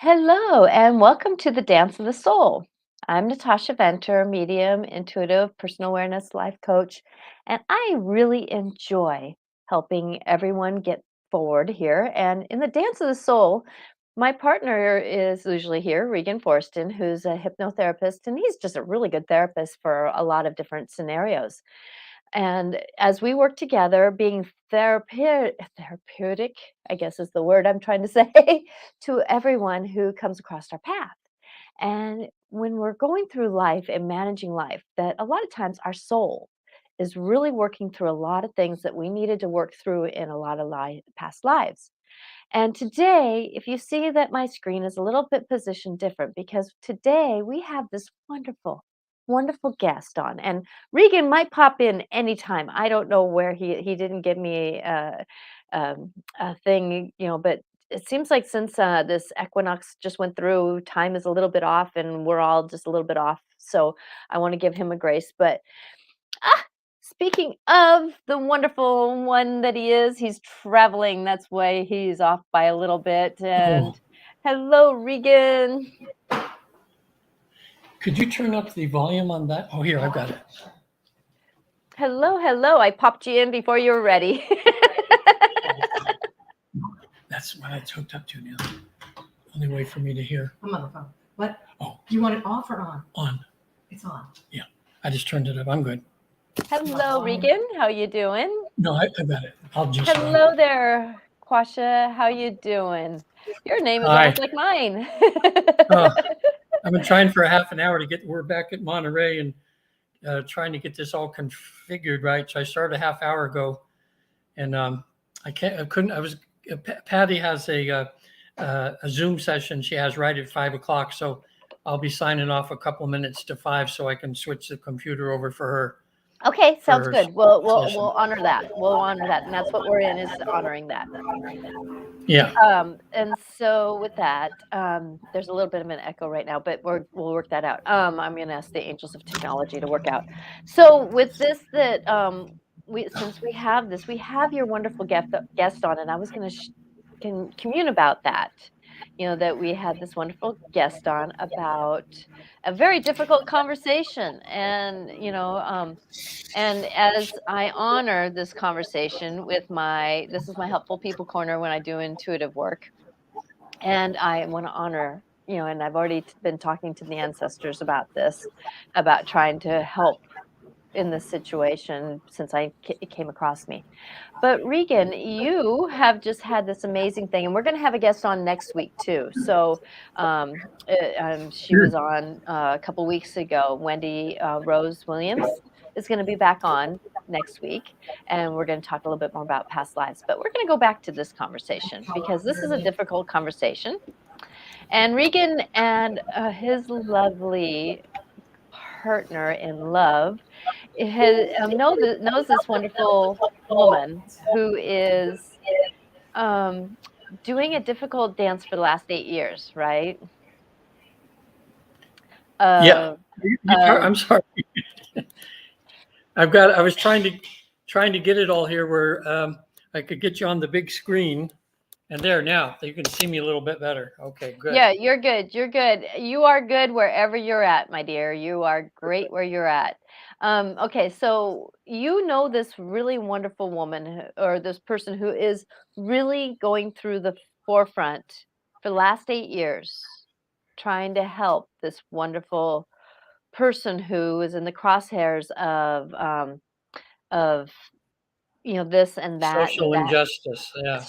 Hello, and welcome to the Dance of the Soul. I'm Natasha Venter, medium, intuitive, personal awareness life coach, and I really enjoy helping everyone get forward here. And in the Dance of the Soul, my partner is usually here, Regan Forsten, who's a hypnotherapist, and he's just a really good therapist for a lot of different scenarios. And as we work together, being therapeutic, I guess is the word I'm trying to say, to everyone who comes across our path. And when we're going through life and managing life, that a lot of times our soul is really working through a lot of things that we needed to work through in a lot of past lives. And today, if you see that my screen is a little bit positioned different, because today we have this wonderful, wonderful guest on. And Regan might pop in anytime. I don't know where he didn't give me a thing, but it seems like since this equinox just went through, time is a little bit off and we're all just a little bit off. So I want to give him a grace. But Ah, speaking of the wonderful one that he is, he's traveling. That's why he's off by a little bit. Oh, And hello, Regan. could you turn up the volume on that? Oh, here, I've got it. Hello, hello. I popped you in before you were ready. That's what it's hooked up to now. Only way for me to hear. I'm on the phone. What? Oh, You want it off or on? on. It's on. I just turned it up. I'm good. Hello, Regan. How you doing? No, I got it. I'll just. Hello there, Quasha. How you doing? Your name is Hi. almost like mine. I've been trying for a half an hour to get. We're back at Monterey and trying to get this all configured right. So I started a half hour ago, and I couldn't. Patty has a Zoom session she has right at 5 o'clock. So I'll be signing off a couple of minutes to 5 so I can switch the computer over for her. Okay, sounds her good. We'll session. honor that. We'll honor that, and that's what we're in, is honoring that. Yeah. And so with that, there's a little bit of an echo right now, but we'll work that out. I'm going to ask the angels of technology to work out. So with this, that since we have this, we have your wonderful guest on, and I was going to commune about that. That we had this wonderful guest on about a very difficult conversation, and as I honor this conversation with this is my helpful people corner when I do intuitive work. And I want to honor, and I've already been talking to the ancestors about this, about trying to help in this situation since it came across me. But Regan, you have just had this amazing thing, and we're going to have a guest on next week too. So she was on a couple weeks ago. Wendy Rose Williams is going to be back on next week, and we're going to talk a little bit more about past lives. But we're going to go back to this conversation because this is a difficult conversation. And Regan and his lovely partner in love knows this wonderful woman who is doing a difficult dance for the last 8 years, right? Yeah. I'm sorry. I was trying to get it all here where I could get you on the big screen. And there, now you can see me a little bit better. Okay, good. Yeah, you're good. You're good. You are good wherever you're at, my dear. You are great where you're at. Okay, so this really wonderful woman or this person who is really going through the forefront for the last 8 years, trying to help this wonderful person who is in the crosshairs of this and that. Social injustice. Yeah.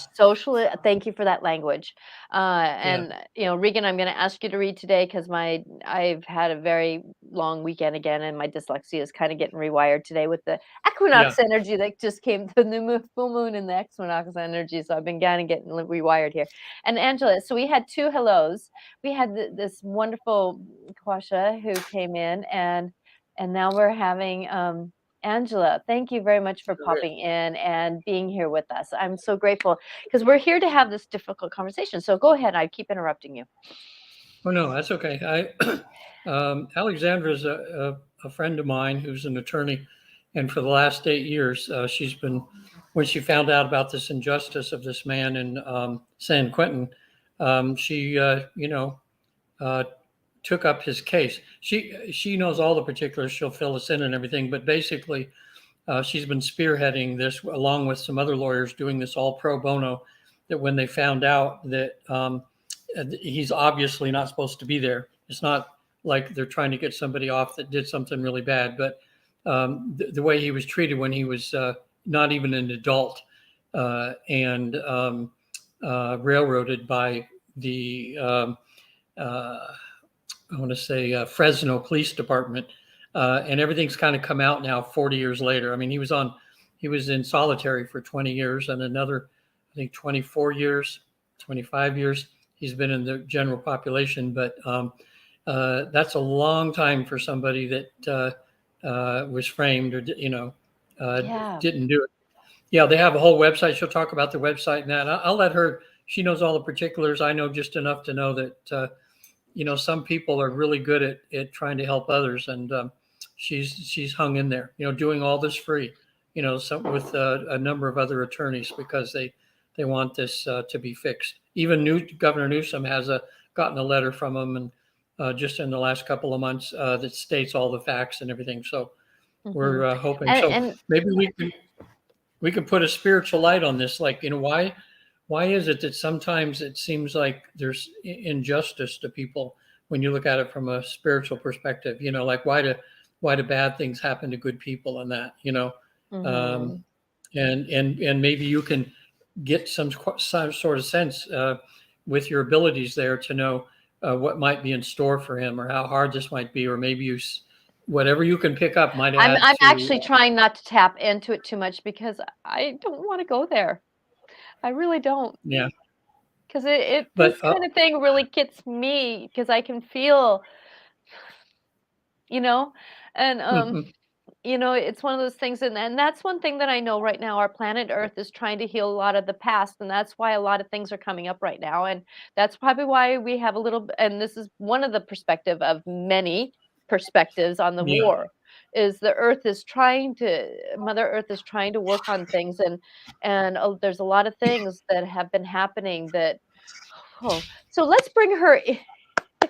Thank you for that language. Regan, I'm going to ask you to read today because I've had a very long weekend again, and my dyslexia is kind of getting rewired today with the equinox energy that just came, the new full moon and the equinox energy. So I've been kind of getting rewired here. And Angela, so we had two hellos. We had this wonderful Kwasha who came in, and now we're having Angela, thank you very much for popping in and being here with us. I'm so grateful because we're here to have this difficult conversation. So go ahead. I keep interrupting you. Oh, no, that's okay. Alexandra is a friend of mine who's an attorney. And for the last 8 years, she's been, when she found out about this injustice of this man in San Quentin, she, took up his case. She knows all the particulars. She'll fill us in and everything, but basically, she's been spearheading this along with some other lawyers, doing this all pro bono. That when they found out that he's obviously not supposed to be there, it's not like they're trying to get somebody off that did something really bad, but the way he was treated when he was not even an adult and railroaded by the I want to say Fresno Police Department, and everything's kind of come out now 40 years later. I mean, he was in solitary for 20 years and another, I think 24 years, 25 years. He's been in the general population, but that's a long time for somebody that was framed or, didn't do it. Yeah, they have a whole website. She'll talk about the website and that. I'll let her, she knows all the particulars. I know just enough to know that, some people are really good at trying to help others, and she's hung in there, doing all this free, with a number of other attorneys because they want this to be fixed. Even Governor Newsom has gotten a letter from him, and just in the last couple of months that states all the facts and everything. So we're hoping. And maybe we can put a spiritual light on this. Like, why is it that sometimes it seems like there's injustice to people when you look at it from a spiritual perspective? Like why do bad things happen to good people and that, and maybe you can get some sort of sense with your abilities there to know what might be in store for him or how hard this might be, or maybe whatever you can pick up might add. I'm actually trying not to tap into it too much because I don't want to go there. I really don't. Yeah. Because this kind of thing really gets me because I can feel, and it's one of those things, and that's one thing that I know right now. Our planet Earth is trying to heal a lot of the past, and that's why a lot of things are coming up right now, and that's probably why we have a little. And this is one of the perspective of many perspectives on the war. Is the Mother Earth is trying to work on things, and there's a lot of things that have been happening that. Oh, so let's bring her in.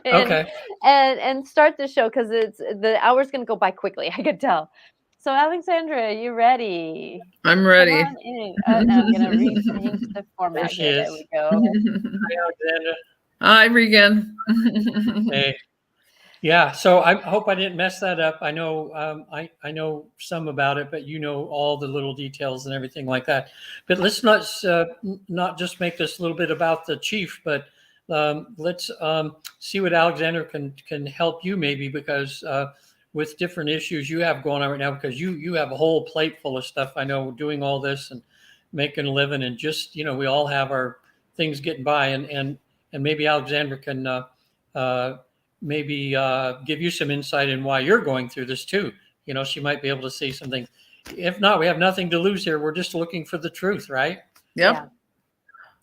Okay. And start the show because the hour's going to go by quickly. I could tell. So Alexandra, you ready? I'm ready. Come on in. I'm going to rechange the format here. There we go. Hi, Alexandra. Hi, Regan. Hey. Yeah. So I hope I didn't mess that up. I know I know some about it, but you know all the little details and everything like that. But let's not just make this a little bit about the chief, but let's see what Alexandra can help you maybe, because with different issues you have going on right now, because you have a whole plate full of stuff. I know, doing all this and making a living, and just we all have our things getting by, and maybe Alexandra can maybe give you some insight in why you're going through this too. She might be able to see something. If not, we have nothing to lose here. We're just looking for the truth, right? Yep.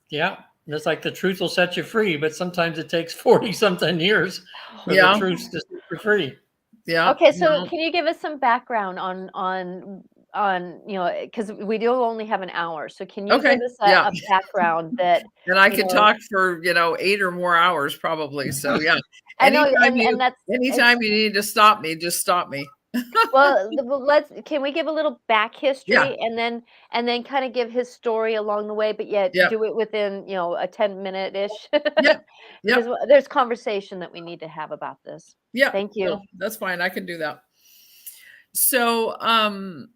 Yeah. It's like the truth will set you free, but sometimes it takes 40 something years for the truth to set you free. Yeah. Okay. So can you give us some background on because we do only have an hour. So can you give us a background that, and I could talk for, 8 or more hours probably. So yeah. Anytime you need to stop me, just stop me. Well, can we give a little back history and then kind of give his story along the way, but yet do it within, a 10-minute ish. Because there's conversation that we need to have about this. Yeah. Thank you. No, that's fine. I can do that. So,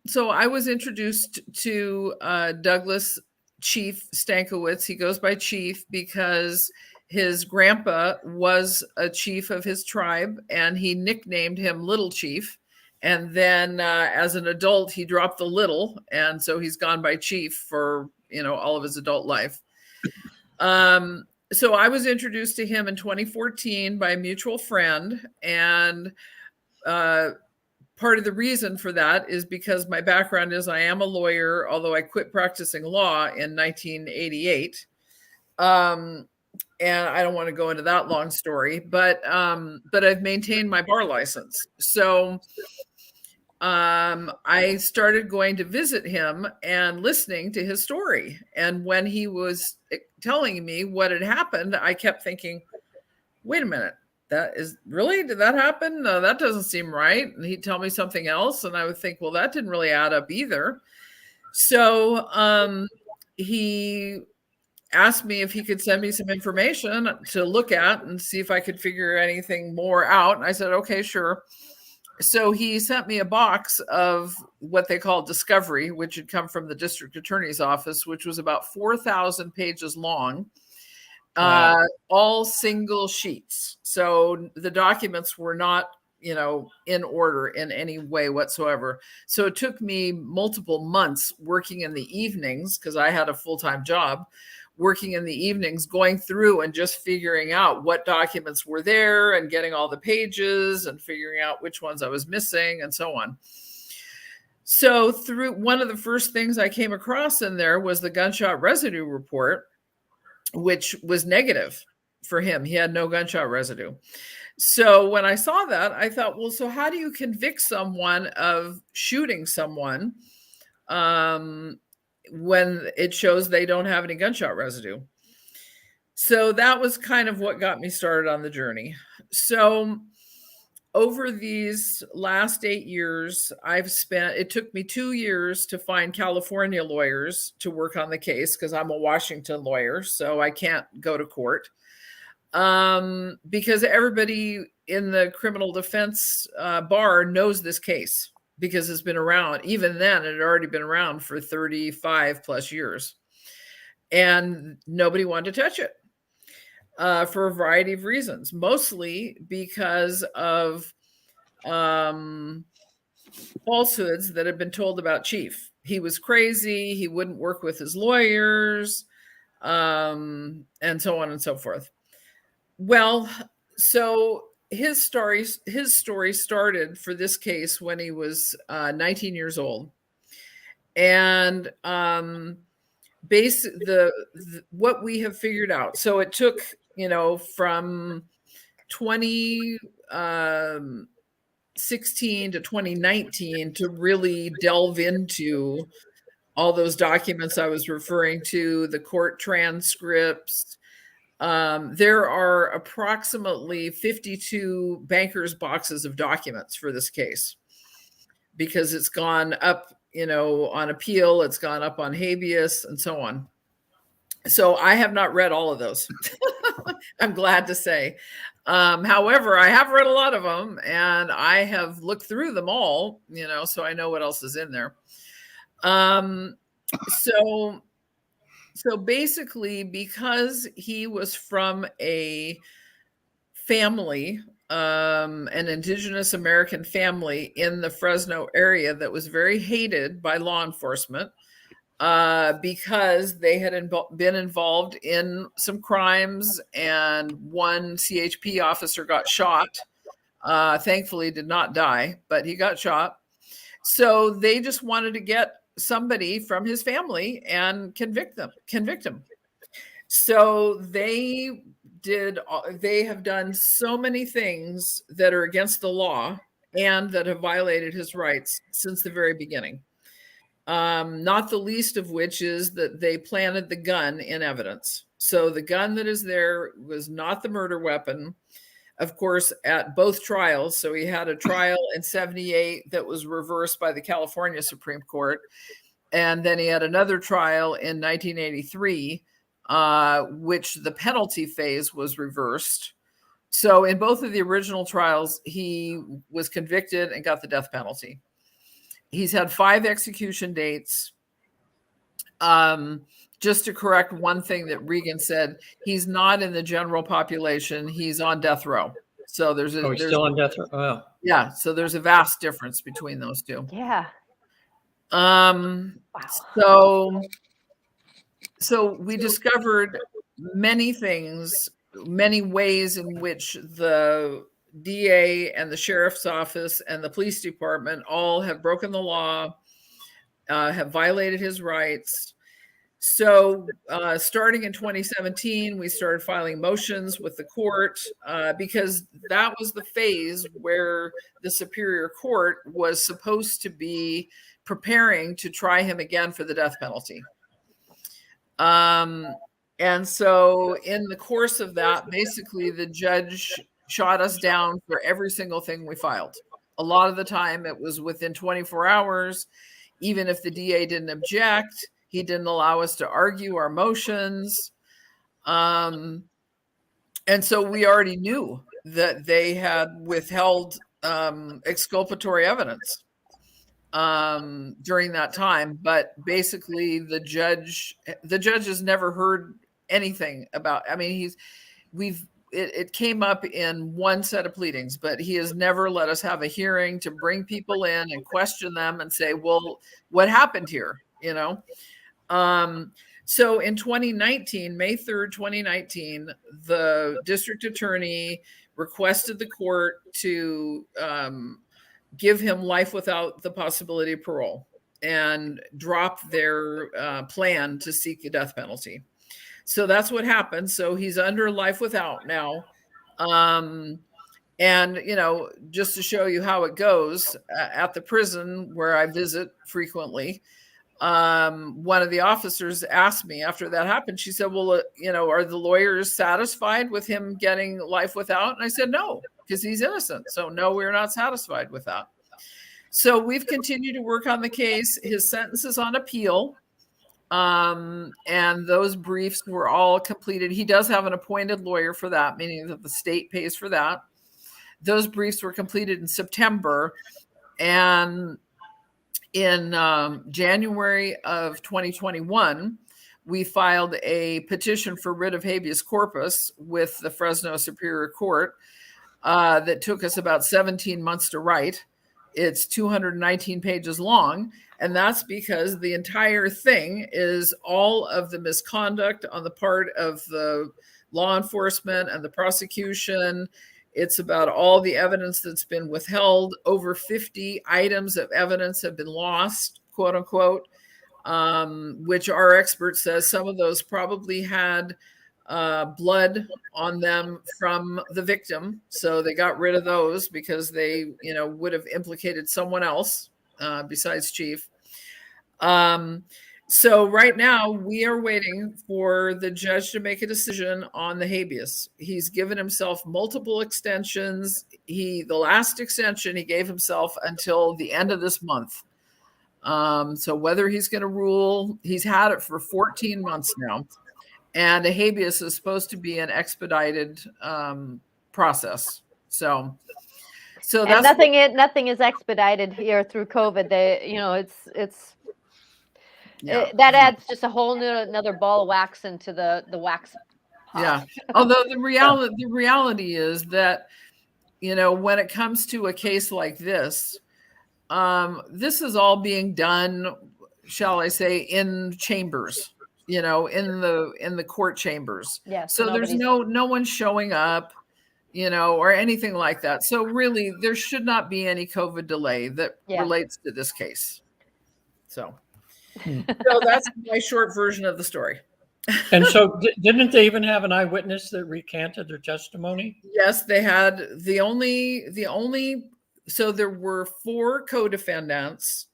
so I was introduced to Douglas Chief Stankiewicz. He goes by Chief because his grandpa was a chief of his tribe, and he nicknamed him Little Chief. And then as an adult, he dropped the little, and so he's gone by Chief for all of his adult life. So I was introduced to him in 2014 by a mutual friend, and part of the reason for that is because my background is I am a lawyer, although I quit practicing law in 1988. And I don't want to go into that long story, but I've maintained my bar license. So I started going to visit him and listening to his story. And when he was telling me what had happened, I kept thinking, wait a minute, did that happen? No, that doesn't seem right. And he'd tell me something else. And I would think, well, that didn't really add up either. So he asked me if he could send me some information to look at and see if I could figure anything more out. And I said, okay, sure. So he sent me a box of what they call discovery, which had come from the district attorney's office, which was about 4,000 pages long. Wow. All single sheets. So the documents were not, in order in any way whatsoever. So it took me multiple months working in the evenings, because I had a full-time job, working in the evenings, going through and just figuring out what documents were there and getting all the pages and figuring out which ones I was missing and so on. So through one of the first things I came across in there was the gunshot residue report, which was negative for him. He had no gunshot residue. So when I saw that, I thought, well, so how do you convict someone of shooting someone when it shows they don't have any gunshot residue? So that was kind of what got me started on the journey. So over these last 8 years, it took me 2 years to find California lawyers to work on the case, because I'm a Washington lawyer, so I can't go to court. Because everybody in the criminal defense bar knows this case, because it's been around. Even then, it had already been around for 35 plus years. And nobody wanted to touch it. For a variety of reasons, mostly because of falsehoods that had been told about Chief. He was crazy. He wouldn't work with his lawyers, and so on and so forth. Well, so his story started for this case when he was 19 years old, and what we have figured out. So it took, from 2016 to 2019 to really delve into all those documents I was referring to, the court transcripts. There are approximately 52 banker's boxes of documents for this case, because it's gone up, on appeal, it's gone up on habeas and so on. So I have not read all of those. I'm glad to say. However, I have read a lot of them, and I have looked through them all, so I know what else is in there. So basically, because he was from a family, an indigenous American family in the Fresno area that was very hated by law enforcement, because they had been involved in some crimes, and one CHP officer got shot. Thankfully did not die, but he got shot. So they just wanted to get somebody from his family and convict him. So they have done so many things that are against the law and that have violated his rights since the very beginning. Not the least of which is that they planted the gun in evidence. So the gun that is there was not the murder weapon, of course, at both trials. So he had a trial in 1978 that was reversed by the California Supreme Court. And then he had another trial in 1983, which the penalty phase was reversed. So in both of the original trials, he was convicted and got the death penalty. He's had 5 execution dates. Just to correct one thing that Regan said, he's not in the general population. He's on death row. So there's still on death row. Oh. Yeah. So there's a vast difference between those two. Yeah. Wow. So we discovered many things, many ways in which the DA and the sheriff's office and the police department all have broken the law, have violated his rights. So starting in 2017, we started filing motions with the court, because that was the phase where the Superior Court was supposed to be preparing to try him again for the death penalty. And so in the course of that, basically the judge shot us down for every single thing we filed. A lot of the time it was within 24 hours. Even if the DA didn't object, he didn't allow us to argue our motions. And so we already knew that they had withheld exculpatory evidence during that time. But basically the judge has never heard anything about, I mean, it came up in one set of pleadings, but he has never let us have a hearing to bring people in and question them and say, well, what happened here? You know? So in 2019, May 3rd, 2019, the district attorney requested the court to give him life without the possibility of parole and drop their plan to seek the death penalty. So that's what happened. So he's under life without now. And, you know, just to show you how it goes at the prison where I visit frequently, one of the officers asked me after that happened, she said, well, you know, are the lawyers satisfied with him getting life without? And I said, no, because he's innocent. So no, we're not satisfied with that. So we've continued to work on the case. His sentence is on appeal. And those briefs were all completed. He does have an appointed lawyer for that, meaning that the state pays for that. Those briefs were completed in September. And in January of 2021, we filed a petition for writ of habeas corpus with the Fresno Superior Court that took us about 17 months to write. It's 219 pages long. And that's because the entire thing is all of the misconduct on the part of the law enforcement and the prosecution. It's about all the evidence that's been withheld. Over 50 items of evidence have been lost, quote unquote, which our expert says some of those probably had blood on them from the victim. So they got rid of those because they, you know, would have implicated someone else besides Chief. So right now we are waiting for the judge to make a decision on the habeas. He's given himself multiple extensions. The last extension he gave himself until the end of this month. So whether he's going to rule, he's had it for 14 months now. And a habeas is supposed to be an expedited process. So that's nothing is expedited here through COVID. That adds just a whole another ball of wax into the wax pot. Yeah. Although the reality is that, you know, when it comes to a case like this, this is all being done, shall I say, in chambers. You know, in the court chambers. Yeah. So there's no one showing up, you know, or anything like that. So really, there should not be any COVID delay that relates to this case. So that's my short version of the story. And so didn't they even have an eyewitness that recanted their testimony? Yes, they had. So there were 4 co-defendants.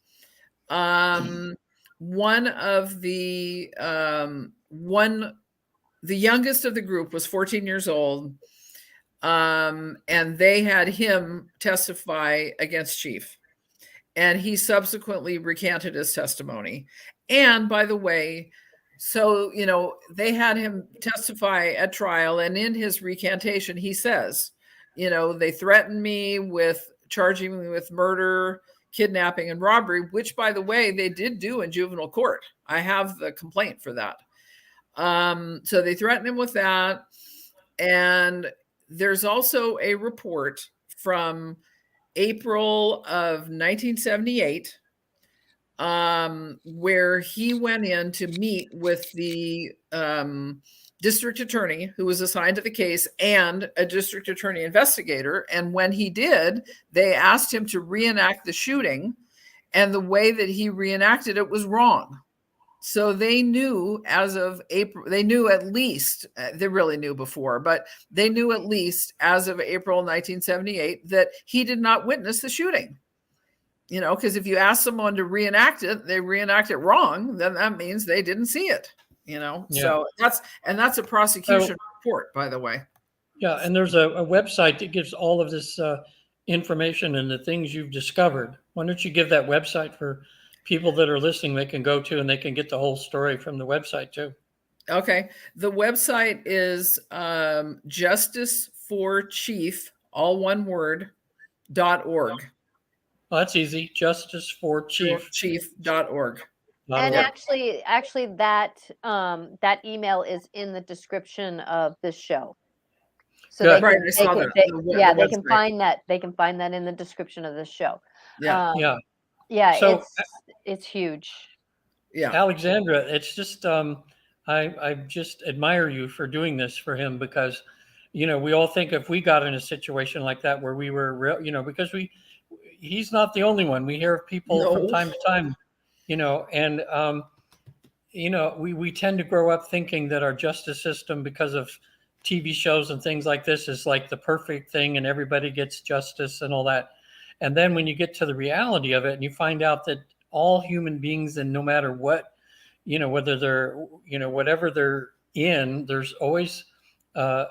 One of the youngest of the group was 14 years old. And they had him testify against Chief. And he subsequently recanted his testimony. And by the way, so, you know, they had him testify at trial. And in his recantation, he says, you know, they threatened me with charging me with murder, kidnapping, and robbery, which, by the way, they did do in juvenile court. I have the complaint for that. So they threatened him with that. And there's also a report from April of 1978 where he went in to meet with the district attorney who was assigned to the case and a district attorney investigator. And when he did, they asked him to reenact the shooting, and the way that he reenacted it was wrong. So they knew as of April, they knew at least, they really knew before, but they knew at least as of April 1978 that he did not witness the shooting. You know, because if you ask someone to reenact it, they reenact it wrong, then that means they didn't see it. Yeah. Yeah. So that's a prosecution report, by the way. Yeah, and there's a website that gives all of this information and the things you've discovered. Why don't you give that website for people that are listening? They can go to and they can get the whole story from the website too. Okay. The website is Justice for Chief, all one word, .org. Well, that's easy. Justice for Chief. Chief.org. And actually that that email is in the description of this show. So Good. Right, I saw that. Yeah, The they can website. find that. They can find that in the description of this show. Yeah. Yeah. Yeah, So it's huge. Yeah. Alexandra, it's just I just admire you for doing this for him, because we all think if we got in a situation like that where we were real, because he's not the only one. We hear of people from No. time to time, and we tend to grow up thinking that our justice system, because of TV shows and things like this, is like the perfect thing and everybody gets justice and all that. And then when you get to the reality of it and you find out that all human beings, and no matter what, whether they're, whatever they're in, there's always, they're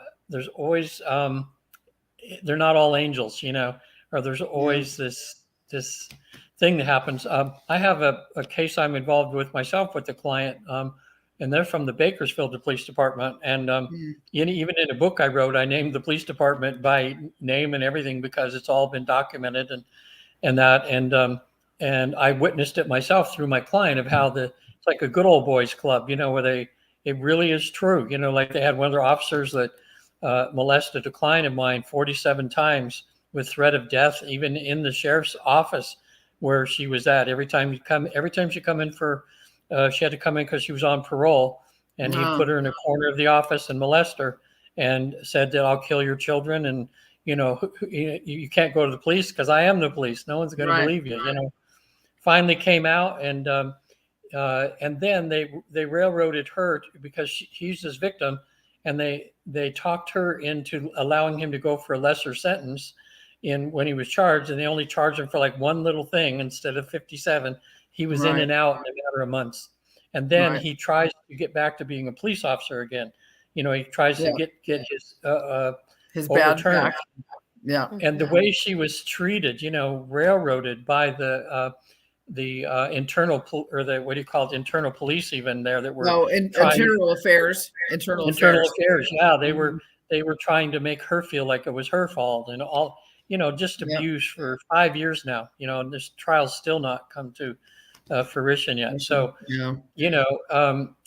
not all angels, or there's always this thing that happens. I have a case I'm involved with myself with a client, and they're from the Bakersfield Police Department. And even in a book I wrote, I named the police department by name and everything, because it's all been documented and and I witnessed it myself through my client, of how it's like a good old boys club, where it really is true. Like they had one of their officers that molested a client of mine 47 times with threat of death, even in the sheriff's office where she was at. Every time she come in for, she had to come in because she was on parole, and he put her in a corner of the office and molest her and said that I'll kill your children. And, you can't go to the police because I am the police. No one's going to believe you, Finally came out, and then they railroaded her because he's his victim, and they talked her into allowing him to go for a lesser sentence when he was charged, and they only charged him for like one little thing instead of 57. He was in and out in a matter of months, and then he tries to get back to being a police officer again. He tries to get his badge back. Yeah, and the way she was treated, railroaded by the internal or the what do you call it, internal police, even there that were internal affairs. Yeah, they were trying to make her feel like it was her fault, and all just abuse for 5 years now. And this trial's still not come to fruition yet. So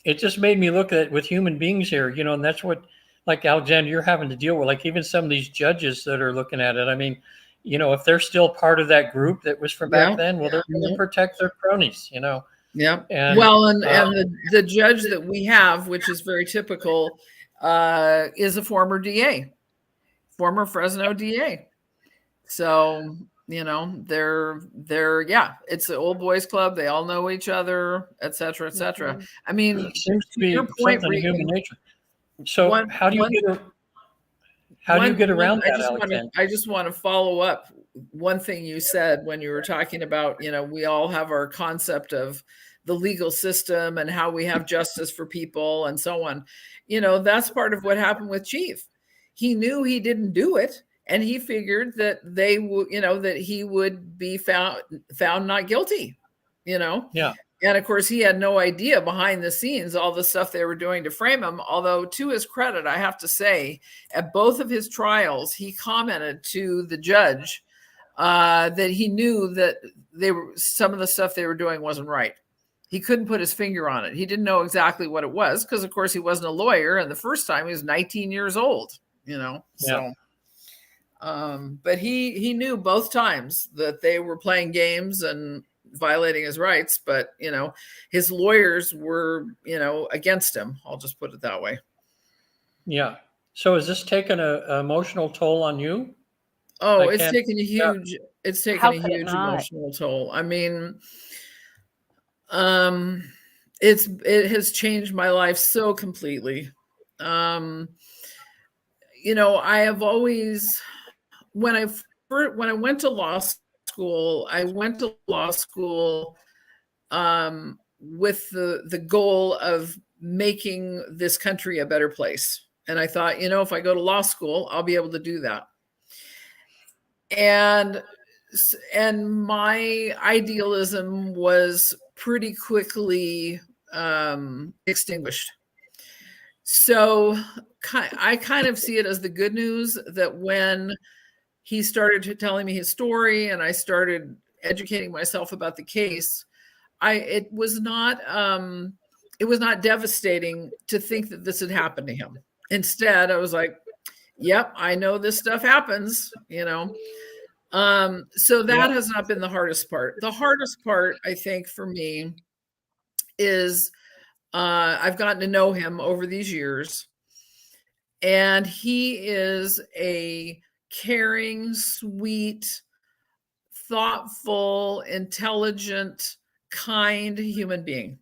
it just made me look at it with human beings here. And that's what, like Alexander, you're having to deal with. Like even some of these judges that are looking at it. I mean, if they're still part of that group that was from back then, well, they're going to protect their cronies, Yeah. And, and the judge that we have, which is very typical, is a former DA, former Fresno DA. So, they're it's the old boys club. They all know each other, et cetera, et cetera. Mm-hmm. I mean, it seems to be your point, something in human nature. So how do you get around that, I just want to follow up one thing you said when you were talking about, we all have our concept of the legal system and how we have justice for people and so on. That's part of what happened with Chief. He knew he didn't do it, and he figured that they would, that he would be found not guilty, Yeah. And of course, he had no idea behind the scenes all the stuff they were doing to frame him. Although, to his credit, I have to say, at both of his trials, he commented to the judge that he knew that some of the stuff they were doing wasn't right. He couldn't put his finger on it. He didn't know exactly what it was because, of course, he wasn't a lawyer. And the first time he was 19 years old, So, but he knew both times that they were playing games and violating his rights, but his lawyers were against him. I'll just put it that way. Yeah. So is this taking an emotional toll on you? Oh, it's taken a huge emotional toll. I mean, it has changed my life so completely. I have always, when I went to law school, with the goal of making this country a better place. And I thought, if I go to law school, I'll be able to do that. And my idealism was pretty quickly extinguished. So I kind of see it as the good news that when he started telling me his story and I started educating myself about the case, it was not devastating to think that this had happened to him. Instead, I was like, yep, I know this stuff happens, So that has not been the hardest part. The hardest part, I think, for me is I've gotten to know him over these years, and he is a caring, sweet, thoughtful, intelligent, kind human being.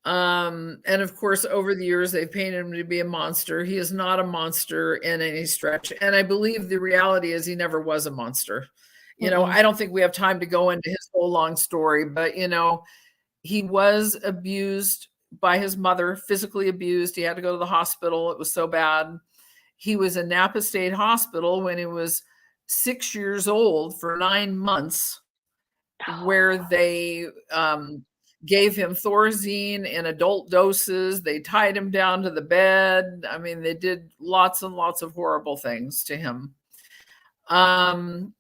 And of course, over the years, they've painted him to be a monster. He is not a monster in any stretch. And I believe the reality is he never was a monster. I don't think we have time to go into his whole long story, but, he was abused by his mother, physically abused. He had to go to the hospital. It was so bad. He was in Napa State Hospital when he was 6 years old for 9 months, where they gave him Thorazine in adult doses. They tied him down to the bed. I mean, they did lots and lots of horrible things to him. And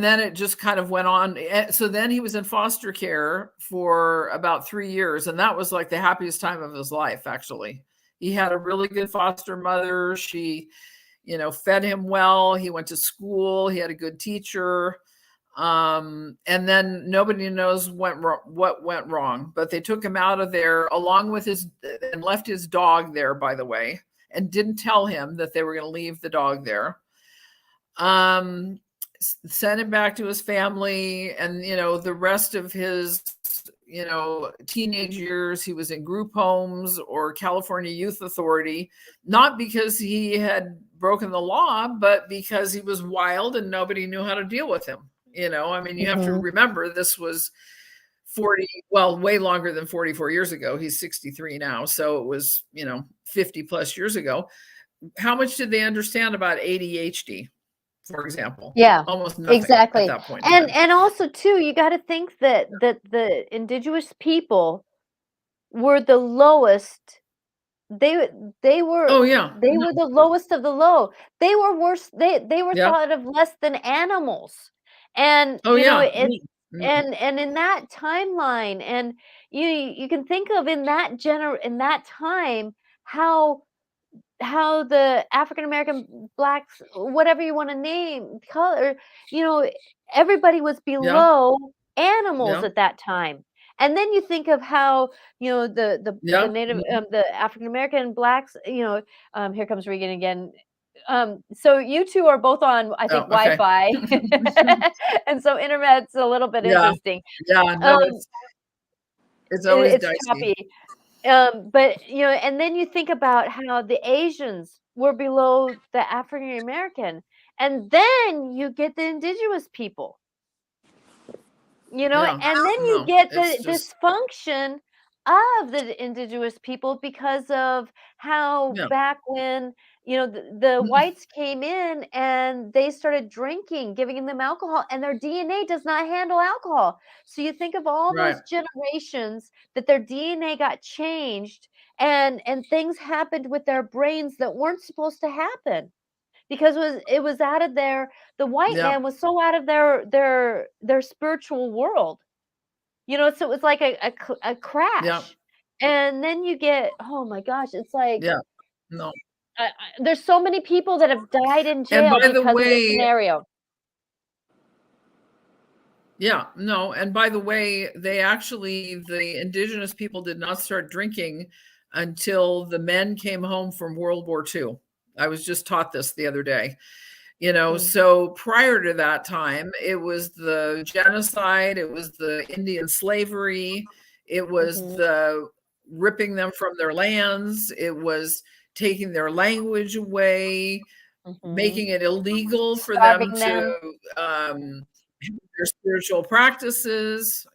then it just kind of went on. So then he was in foster care for about 3 years. And that was like the happiest time of his life, actually. He had a really good foster mother. She, fed him well. He went to school. He had a good teacher. And then nobody knows what went wrong, but they took him out of there along with and left his dog there, by the way, and didn't tell him that they were going to leave the dog there. Sent him back to his family, and the rest of his teenage years he was in group homes or California Youth Authority, not because he had broken the law, but because he was wild and nobody knew how to deal with him. You have to remember this was way longer than 44 years ago. He's 63 now, so it was 50 plus years ago. How much did they understand about ADHD? For example, almost nothing. Exactly. At that point, and also too, you got to think that the indigenous people were the lowest. They were they were the lowest of the low. They were worse. They were thought of less than animals, and and in that timeline, and you can think of in that time how the African American, blacks, whatever you want to name, color, everybody was below animals at that time. And then you think of how, the Native, the African American blacks, here comes Regan again. So you two are both on, I think, Wi-Fi. And so internet's a little bit interesting. Yeah, no, it's always dicey. Choppy. But and then you think about how the Asians were below the African American, and then you get the indigenous people, and then you get the dysfunction of the indigenous people because of how back when the whites came in and they started drinking, giving them alcohol, and their DNA does not handle alcohol. So you think of all those generations that their DNA got changed, and things happened with their brains that weren't supposed to happen because it was out of the white man was so out of their spiritual world. So it was like a crash. And then you get, oh my gosh, it's like there's so many people that have died in jail because of this scenario. Yeah, no. And by the way, the indigenous people did not start drinking until the men came home from World War II. I was just taught this the other day. So prior to that time, it was the genocide, it was the Indian slavery, it was the ripping them from their lands, it was taking their language away, making it illegal for them to their spiritual practices,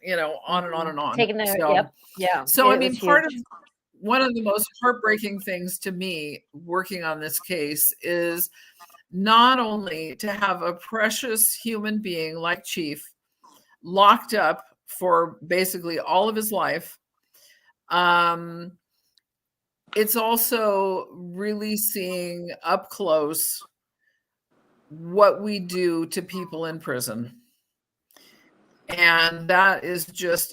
on and on and on. Taking their, So, yep, yeah, I it mean, was huge. one of the most heartbreaking things to me working on this case is not only to have a precious human being like Chief locked up for basically all of his life. It's also really seeing up close what we do to people in prison. And that is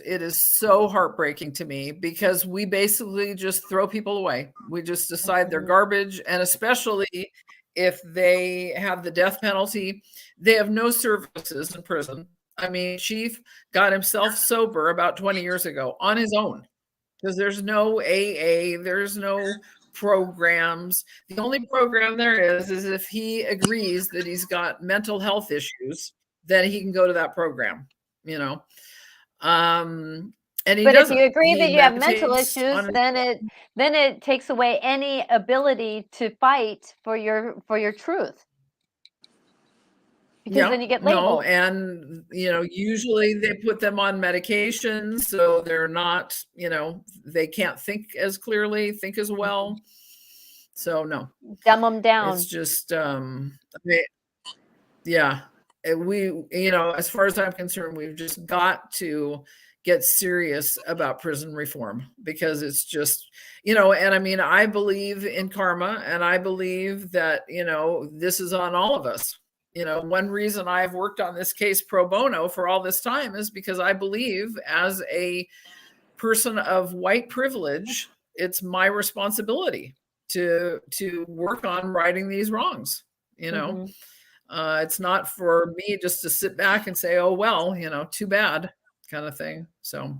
it is so heartbreaking to me because we basically just throw people away. We just decide they're garbage. And especially if they have the death penalty, they have no services in prison. I mean, Chief got himself sober about 20 years ago on his own because there's no AA, there's no programs. The only program there is if he agrees that he's got mental health issues, then he can go to that program. And he But if doesn't. you agree He that you have mental meditates issues, on then it takes away any ability to fight for your truth. Because then you get labeled. and usually they put them on medications, so they're not, they can't think as clearly, think as well. So no, Dumb them down. it's just yeah. We, as far as I'm concerned, we've just got to get serious about prison reform because it's just, and I mean, I believe in karma and I believe that, this is on all of us. One reason I've worked on this case pro bono for all this time is because I believe as a person of white privilege, it's my responsibility to work on righting these wrongs, It's not for me just to sit back and say, oh, well, too bad kind of thing. So.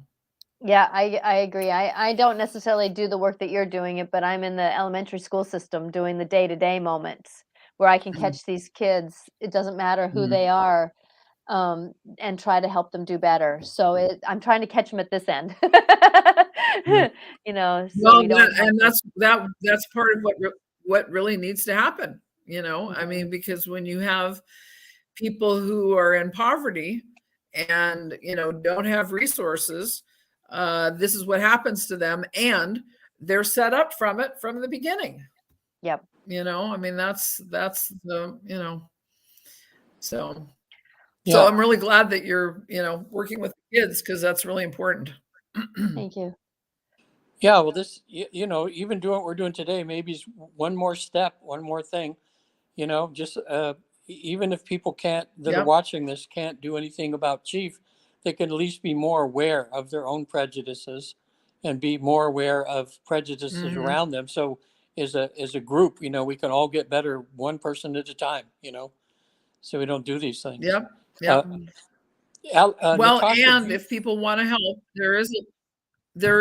Yeah, I agree. I don't necessarily do the work that you're doing it, but I'm in the elementary school system doing the day-to-day moments where I can catch these kids. It doesn't matter who they are, and try to help them do better. So I'm trying to catch them at this end. So Well, we don't have that's part of what really needs to happen. I mean, because when you have people who are in poverty and don't have resources, this is what happens to them, and they're set up from the beginning. Yep. I mean, that's the so. Yeah. So I'm really glad that you're working with kids because that's really important. Thank you. Yeah, well, this, even doing what we're doing today, maybe is one more step, one more thing, just even if people that are watching this can't do anything about Chief, they can at least be more aware of their own prejudices and be more aware of prejudices around them. So as a group, we can all get better one person at a time, so we don't do these things. Yep. Well, Natasha, and if people want to help, there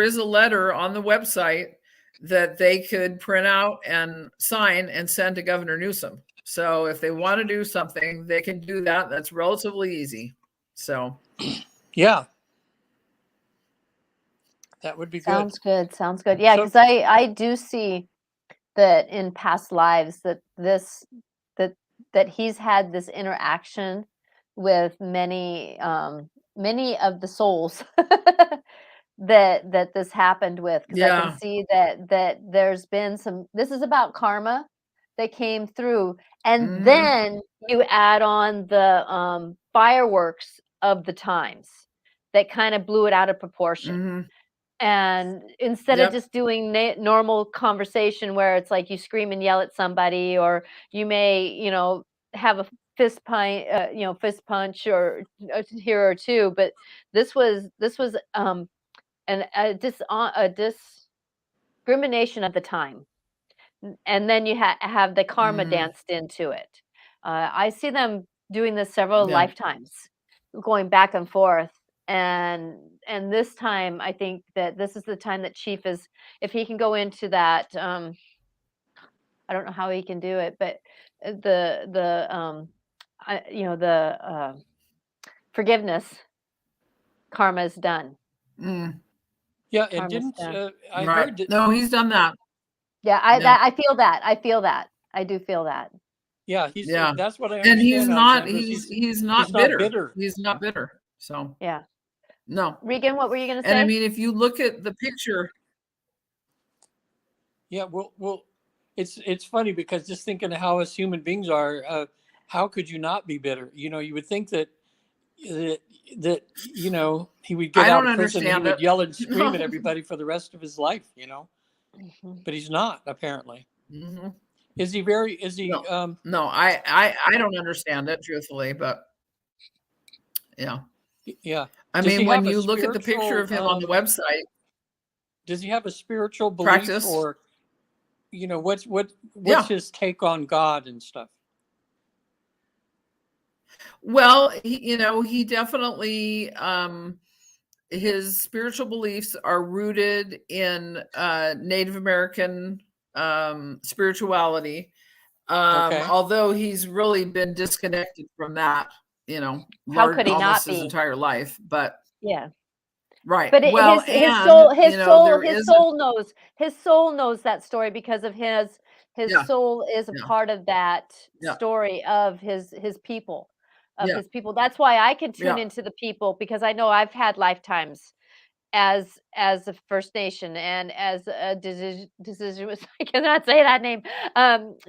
is a letter on the website that they could print out and sign and send to Governor Newsom. So if they want to do something, they can do that. That's relatively easy. So yeah, that would be Sounds good. Sounds good. Yeah, because I do see that in past lives that he's had this interaction with many of the souls that this happened with, because I can see that there's been this is about karma that came through, and then you add on the fireworks of the times that kind of blew it out of proportion. And instead of just doing normal conversation where it's like you scream and yell at somebody, or you may, have a fist punch or here or two, but this was a discrimination of the time, and then you have the karma danced into it. I see them doing this several lifetimes, going back and forth. And this time, I think that this is the time that Chief is, if he can go into that, I don't know how he can do it, but the forgiveness, karma is done. Yeah, and didn't I heard that? No, he's done that. Yeah, I feel that. I do feel that. Yeah, Yeah. that's what I And he's understand, not Alexander. Is he's not not bitter. bitter. He's not bitter. So Yeah. no. Regan, what were you going to And I say? mean, if you look at the picture, Yeah, well, it's funny because just thinking of how us human beings are, how could you not be bitter? You would think that that he would get I out don't of prison and he understand it. would yell and scream at No. everybody for the rest of his life. Mhm. But he's not apparently. Mhm. Is he very? Is he? No. No, I don't understand it truthfully, but yeah. Yeah. I Does he mean, when have a you look at the picture spiritual? of him on the website, Does he have a spiritual belief, practice, or what's yeah. his take on God and stuff? Well, he definitely his spiritual beliefs are rooted in Native American spirituality. Okay. Although he's really been disconnected from that, How could he almost not his be? entire life. But Yeah. right. But Well, his and soul there his is a soul knows that story because of his yeah, soul is a yeah, part of that yeah, story of his people, yeah, That's why I can tune yeah, into the people because I know I've had lifetimes as a First Nation and as a deciduous I cannot say that name,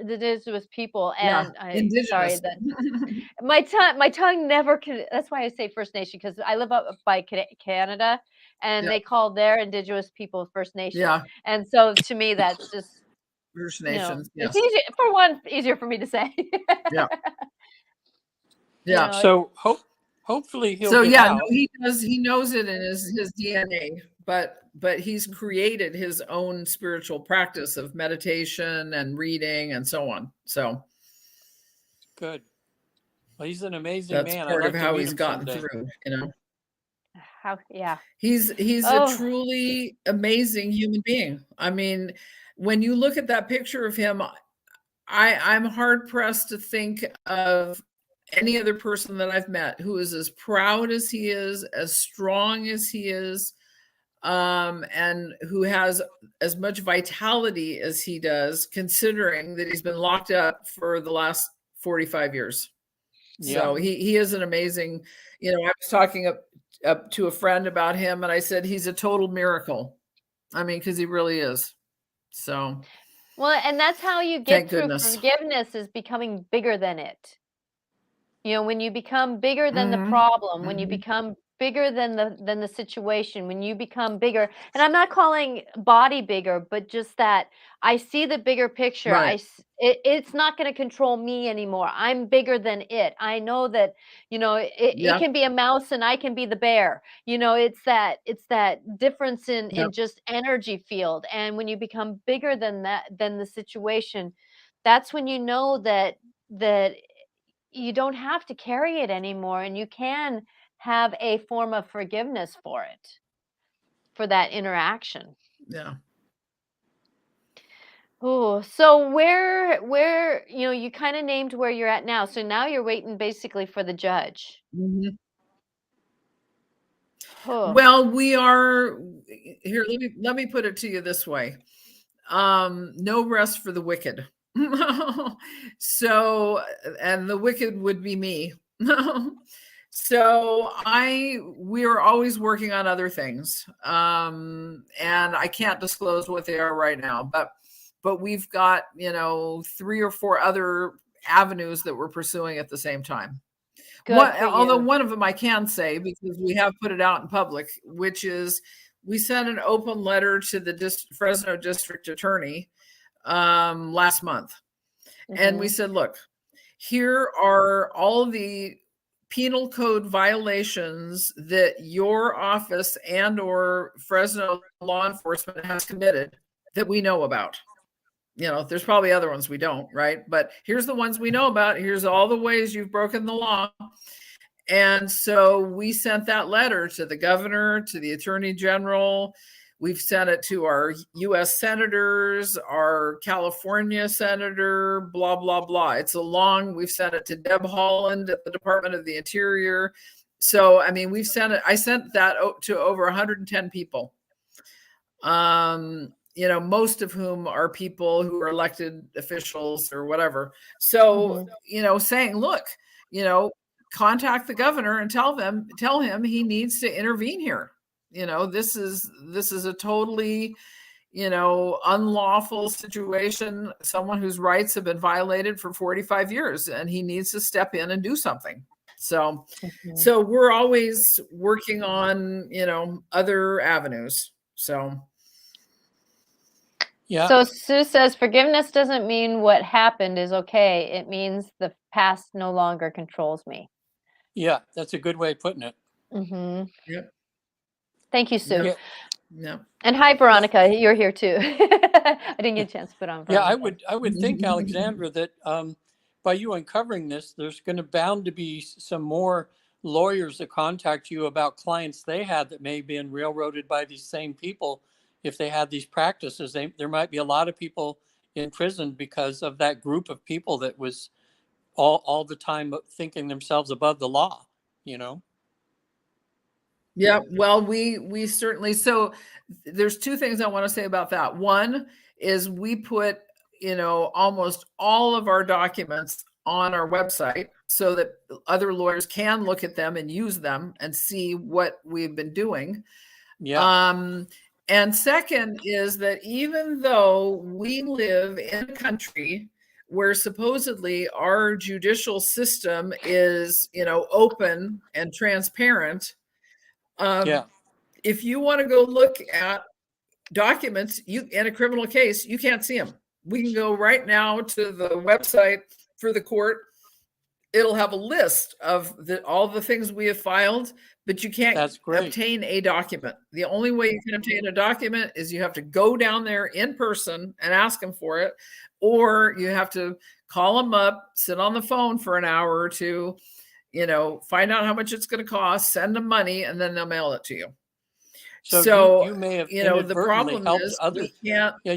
deciduous people, yeah. and I sorry Indigenous. that my tongue never can that's why I say First Nation because I live up by Canada, and Yeah, they call their indigenous people First Nation, yeah. and so to me, that's just, First Nations. it's Yes. easy for one, easier for me to say. Yeah. You Yeah. know, it's Hopefully he'll So get yeah, no, out. he does. He knows it in his DNA, but he's created his own spiritual practice of meditation and reading and so on. So Good. Well, he's an amazing that's man. I'd part of like to how meet he's him gotten someday. through. how yeah. He's a Oh, truly amazing human being. I mean, when you look at that picture of him, I'm hard pressed to think of any other person that I've met who is as proud as he is, as strong as he is, and who has as much vitality as he does, considering that he's been locked up for the last 45 years. Yeah. So he is an amazing, I was talking up to a friend about him, and I said he's a total miracle. I mean, because he really is. So well, and that's how you get thank through goodness. forgiveness is becoming bigger than it. When you become bigger than the Hmm. problem, when you Hmm. become bigger than the situation, when you become bigger, and I'm not calling body bigger, but just that I see the bigger picture. Right. It's not going to control me anymore. I'm bigger than it. I know that, it Yep. can be a mouse and I can be the bear. It's that difference in Yep. just energy field. And when you become bigger than the situation, that's when you know that you don't have to carry it anymore and you can have a form of forgiveness for it, for that interaction. Yeah. Oh, so where you kind of named where you're at now. So now you're waiting basically for the judge. Mhm. Oh, Well, we are here. Let me put it to you this way. No rest for the wicked. So, and the wicked would be me. So we are always working on other things. And I can't disclose what they are right now, but we've got, 3 or 4 other avenues that we're pursuing at the same time. good for Although you. one of them I can say because we have put it out in public, which is we sent an open letter to the Fresno district attorney last month. And we Mhm. said, look, here are all the penal code violations that your office and or Fresno law enforcement has committed that we know about. There's probably other ones we don't, right? But here's the ones we know about. Here's all the ways you've broken the law. And so we sent that letter to the governor, to the attorney general. We've sent it to our US senators, our California senator, blah, blah, blah. We've sent it to Deb Haaland at the Department of the Interior. So, I mean, I sent that to over 110 people. most of whom are people who are elected officials or whatever. So, saying, look, contact the governor and tell him he needs to intervene here. This is a totally, unlawful situation, someone whose rights have been violated for 45 years, and he needs to step in and do something. So, so we're always working on, other avenues. So, Yeah. So Sue says forgiveness doesn't mean what happened is okay. It means the past no longer controls me. Yeah, that's a good way of putting it. Mm-hmm. Yep. Thank you, Sue. Yeah. Yeah. And hi, Veronica. You're here too. I didn't get a chance to put on Yeah, Veronica. I would think, Alexandra, that by you uncovering this, there's going to bound to be some more lawyers that contact you about clients they had that may have been railroaded by these same people. If they had these practices, there might be a lot of people in prison because of that group of people that was all the time thinking themselves above the law, Yeah, well, we certainly, so there's two things I want to say about that. One is we put, almost all of our documents on our website so that other lawyers can look at them and use them and see what we've been doing. Yeah. And second is that even though we live in a country where supposedly our judicial system is, open and transparent, Yeah. if you want to go look at documents in a criminal case, you can't see them. We can go right now to the website for the court. It'll have a list of all the things we have filed, but you can't obtain a document. The only way you can obtain a document is you have to go down there in person and ask them for it, or you have to call them up, sit on the phone for an hour or two, find out how much it's going to cost, send them money, and then they'll mail it to you. So you may have the problem is we can't. Yeah,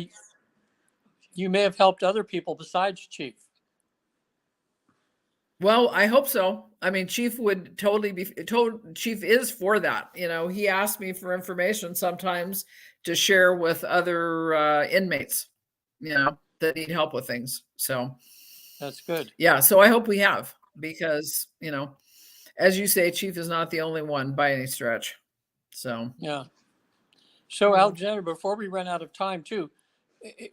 you may have helped other people besides Chief. Well, I hope so. I mean, Chief would totally be told. Chief is for that. He asked me for information sometimes to share with other inmates, that need help with things. So that's good. Yeah. So I hope we have, because, as you say, Chief is not the only one by any stretch. So, yeah. So Alexandra, before we run out of time too,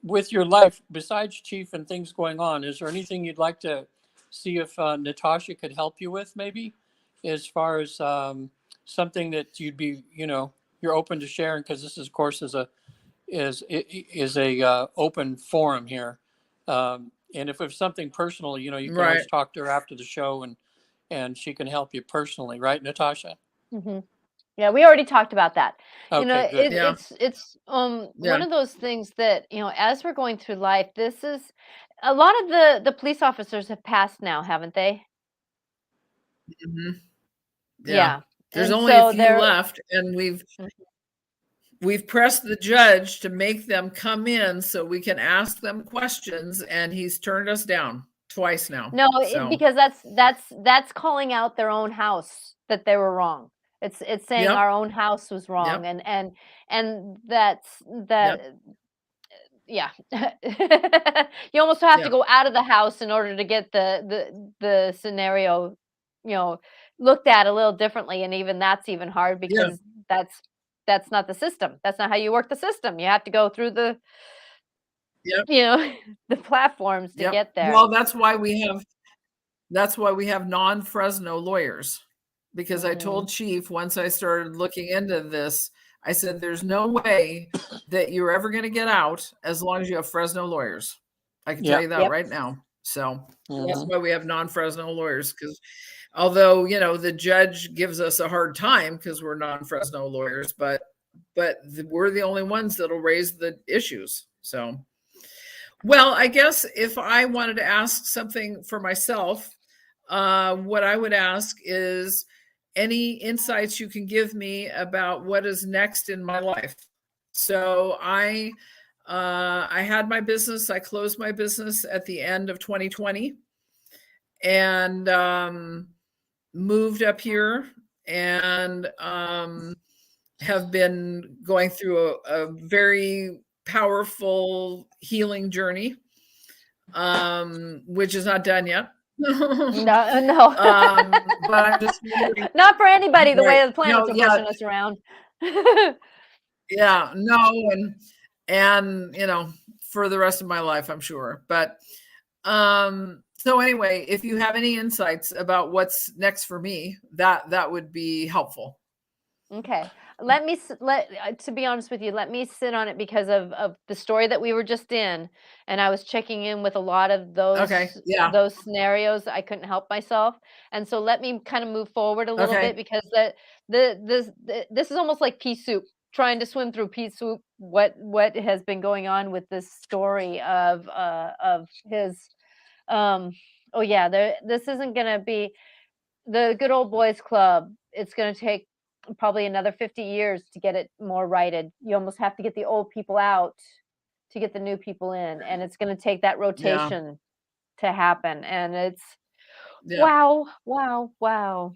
with your life, besides Chief and things going on, is there anything you'd like to see if Natasha could help you with, maybe, as far as something that you'd be, you're open to sharing? Because this, of course, is a open forum here, and if it's something personal, you can always talk to her after the show, and she can help you personally, right, Natasha? Mm-hmm. Yeah, we already talked about that. Okay, good. It's one of those things that, as we're going through life, this is a lot of the police officers have passed now, haven't they? Mm-hmm. Yeah. There's and only so a few left, and we've pressed the judge to make them come in so we can ask them questions, and he's turned us down twice now. No, because that's calling out their own house that they were wrong. It's saying our own house was wrong, and that's that. Yeah. You almost have to go out of the house in order to get the scenario, looked at a little differently, and even that's even hard because that's not the system. That's not how you work the system. You have to go through the the platforms to get there. Well, that's why we have non-Fresno lawyers, because I told Chief, once I started looking into this, I said, there's no way that you're ever going to get out as long as you have Fresno lawyers. I can tell you that right now. So that's why we have non-Fresno lawyers, because although, the judge gives us a hard time because we're non-Fresno lawyers, but we're the only ones that'll raise the issues. So, well, I guess if I wanted to ask something for myself, what I would ask is any insights you can give me about what is next in my life. So I had my business. I closed my business at the end of 2020 and moved up here and have been going through a very powerful healing journey, which is not done yet. No. But I'm just wondering, Not for anybody, the way right? the planets No, are yeah, pushing us around. yeah, no, and for the rest of my life, I'm sure. But so anyway, if you have any insights about what's next for me, that would be helpful. Okay. To be honest with you, let me sit on it because of the story that we were just in, and I was checking in with a lot of Okay. Yeah. those scenarios. I couldn't help myself, and so let me kind of move forward a little Okay. bit because this is almost like pea soup, trying to swim through pea soup. What has been going on with this story of his oh yeah, this isn't gonna be the good old boys club. It's going to take probably another 50 years to get it more righted. You almost have to get the old people out to get the new people in, and it's going to take that Yeah. rotation to happen. And it's Yeah. wow, wow, wow,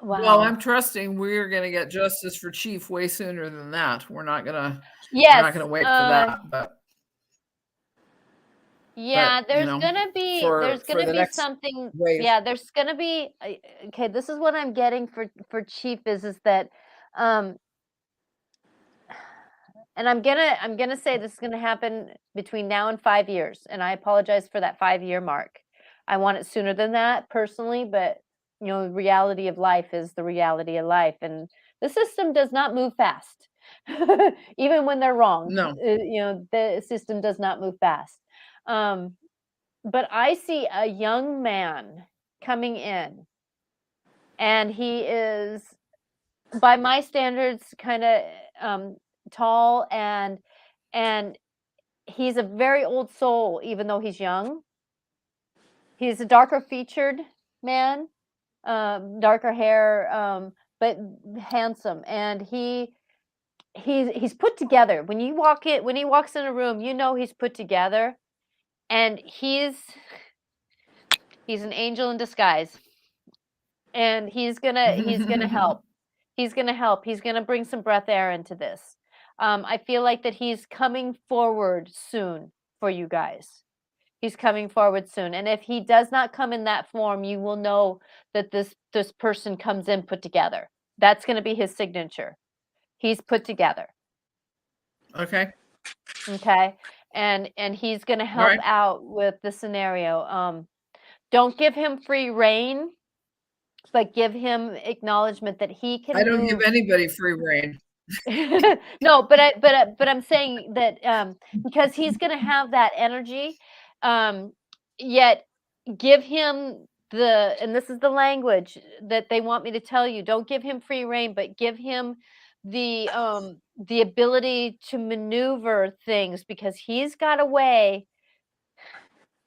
Well, wow. I'm trusting we're going to get justice for Chief way sooner than that. We're not going to Yes, wait for that, yeah, there's for gonna the be next something. wave. Yeah, there's gonna be. Okay, this is what I'm getting for Chief is that, um, and I'm gonna say this is gonna happen between now and 5 years, and I apologize for that 5 year mark. I want it sooner than that personally, but the reality of life is the reality of life, and the system does not move fast, even when they're wrong. No. The system does not move fast. Um, but I see a young man coming in, and he is, by my standards, kind of tall, and he's a very old soul, even though he's young. He's a darker featured man, darker hair, but handsome, and he's put together. When he walks in a room, he's put together, and he's an angel in disguise, and he's gonna help. He's gonna help. He's gonna bring some breath air into this. I feel like that he's coming forward soon for you guys. He's coming forward soon, and if he does not come in that form, you will know that this person comes in put together. That's going to be his signature. He's put together. Okay. Okay, and he's going to All help right. out with the scenario. Don't give him free reign, but give him acknowledgement that he can I don't move. give anybody free reign. No, but I'm saying that because he's going to have that energy, yet give him and this is the language that they want me to tell you. Don't give him free reign, but give him the ability to maneuver things, because he's got a way.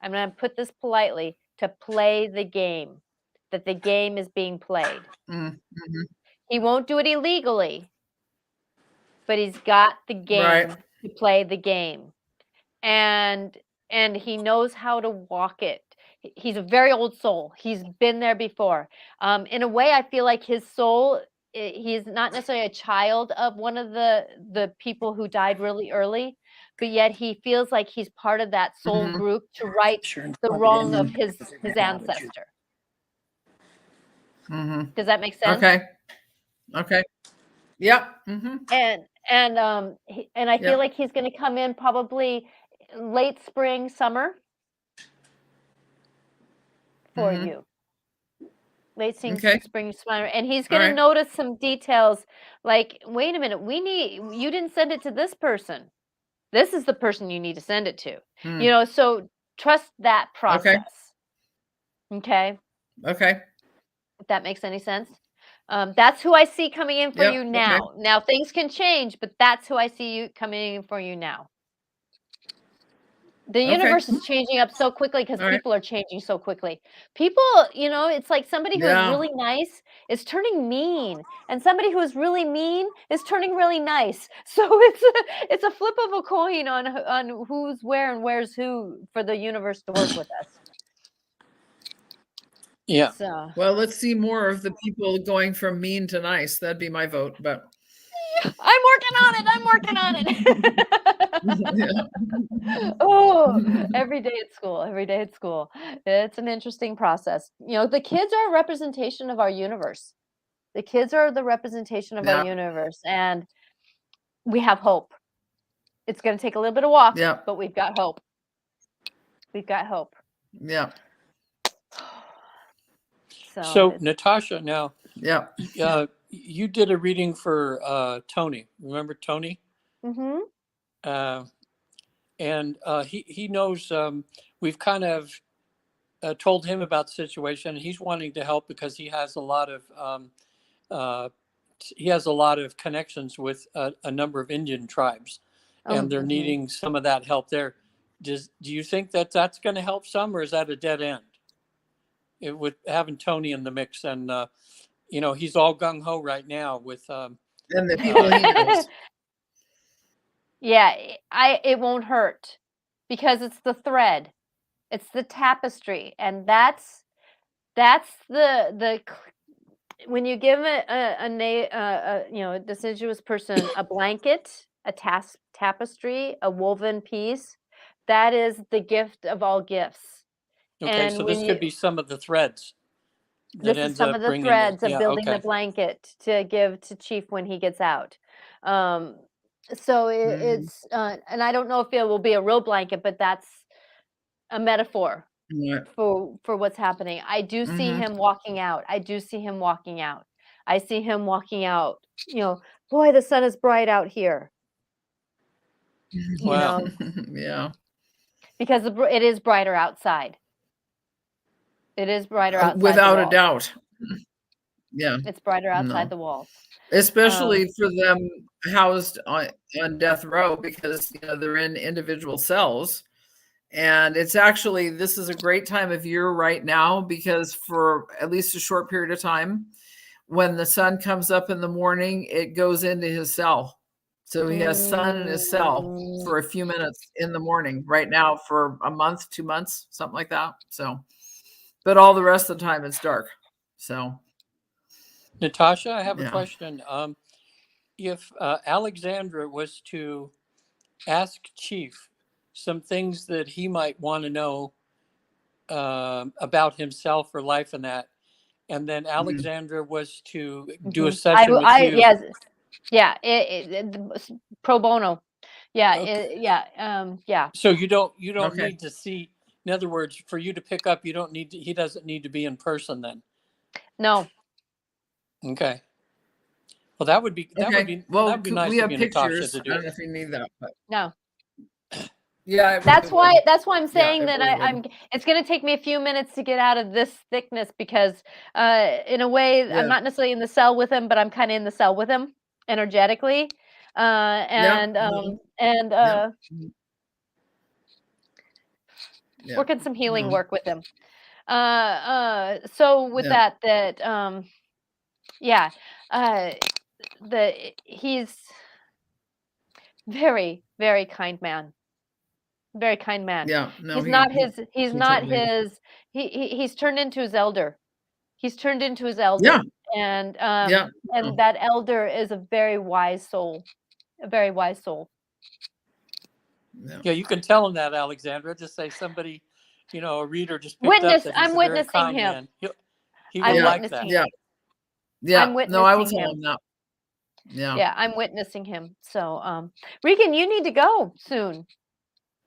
I'm going to put this politely, to play the game, that the game is being played. Mm-hmm. He won't do it illegally, but he's got the game Right. to play the game, and he knows how to walk it. He's a very old soul. He's been there before. In a way, I feel like his soul. He's not necessarily a child of one of the people who died really early, but yet he feels like he's part of that soul Mhm. group to right the wrong of his ancestor. Mm-hmm. Does that make sense? Okay. Yep. Mm-hmm. And I feel Yep. like he's going to come in probably late spring, summer for Mhm. you. Late Okay. spring, summer, and he's All going to right. notice some details like, wait a minute, you didn't send it to this person. This is the person you need to send it to. Mm. So trust that Okay. process. Okay, Okay. if that makes any sense. That's who I see coming in for Yep. you Okay. now. Now things can change, but that's who I see you coming in for you now. The Okay. universe is changing up so quickly because All right. people are changing so quickly. People, it's like somebody who is Yeah. really nice is turning mean, and somebody who is really mean is turning really nice. So it's a flip of a coin on who's where and where's who for the universe to work with us. Yeah. So Well, let's see more of the people going from mean to nice. That'd be my vote. But I'm working on it. I'm working on it. Oh, every day at school, every day at school. It's an interesting process. You know, the kids are a representation of our universe. The kids are the representation of our Yeah. universe, and we have hope. It's going to take a little bit of walk, Yeah. but we've got hope. We've got hope. Yeah. So it's- Natasha, now Yeah. you did a reading for Tony. Remember Tony? Mhm. And he knows we've kind of told him about the situation. He's wanting to help because he has a lot of connections with a number of Indian tribes, and they're mhm. needing some of that help there. Do you think that that's going to help some, or is that a dead end? It with having Tony in the mix, and he's all gung ho right now with And the people he knows. Yeah, it won't hurt because it's the thread. It's the tapestry, and that's the when you give a deciduous person a blanket, a tapestry, a woven piece, that is the gift of all gifts. okay, And so when this could be some of the threads that this is ends some of up the bringing threads of yeah, building the okay. blanket to give to Chief when he gets out. So it's and I don't know if it will be a real blanket, but that's a metaphor Yeah. for what's happening. I do see him walking out. I do see him walking out. I see him walking out. Boy, the sun is bright out here. Wow. Yeah. Because it is brighter outside. It is brighter outside. Without a doubt. Yeah. It's brighter outside No. the walls. Especially for them housed on death row because they're in individual cells. And it's actually, this is a great time of year right now because for at least a short period of time, when the sun comes up in the morning, it goes into his cell. So he has sun in his cell for a few minutes in the morning right now for a month, 2 months, something like that. So, but all the rest of the time it's dark. So, Natasha, I have a yeah. question. If Alexandra was to ask Chief some things that he might want to know about himself or life and that, and then Alexandra was to do a session with you. Yes, yeah, pro bono. Yeah, Okay. yeah. So you don't Okay. need to see. In other words, for you to pick up, you don't need to. He doesn't need to be in person then. No. Okay. Well, that would be Well, that would be nice we of have you, Natasha, pictures. to I do don't know it. if you need that, but No. yeah, That's why I'm saying it that really I'm it's going to take me a few minutes to get out of this thickness because in a way Yeah. I'm not necessarily in the cell with him, but I'm kind of in the cell with him energetically. Yeah. Working some healing work with him. So with Yeah. he's very, very kind man. Very kind man. Yeah. No, He's he not totally is. his he's turned into his elder. He's turned into his elder. Yeah. And Yeah. and that elder is a very wise soul. A very wise soul. Yeah, you can tell him that, Alexandra. Just say somebody, a reader just picked up that he's I'm a very witnessing kind him. man. He I'm will like witnessing that. him. Yeah. I'm No, I will witnessing tell him. him that. Yeah. Yeah, I'm witnessing him. So Regan, you need to go soon.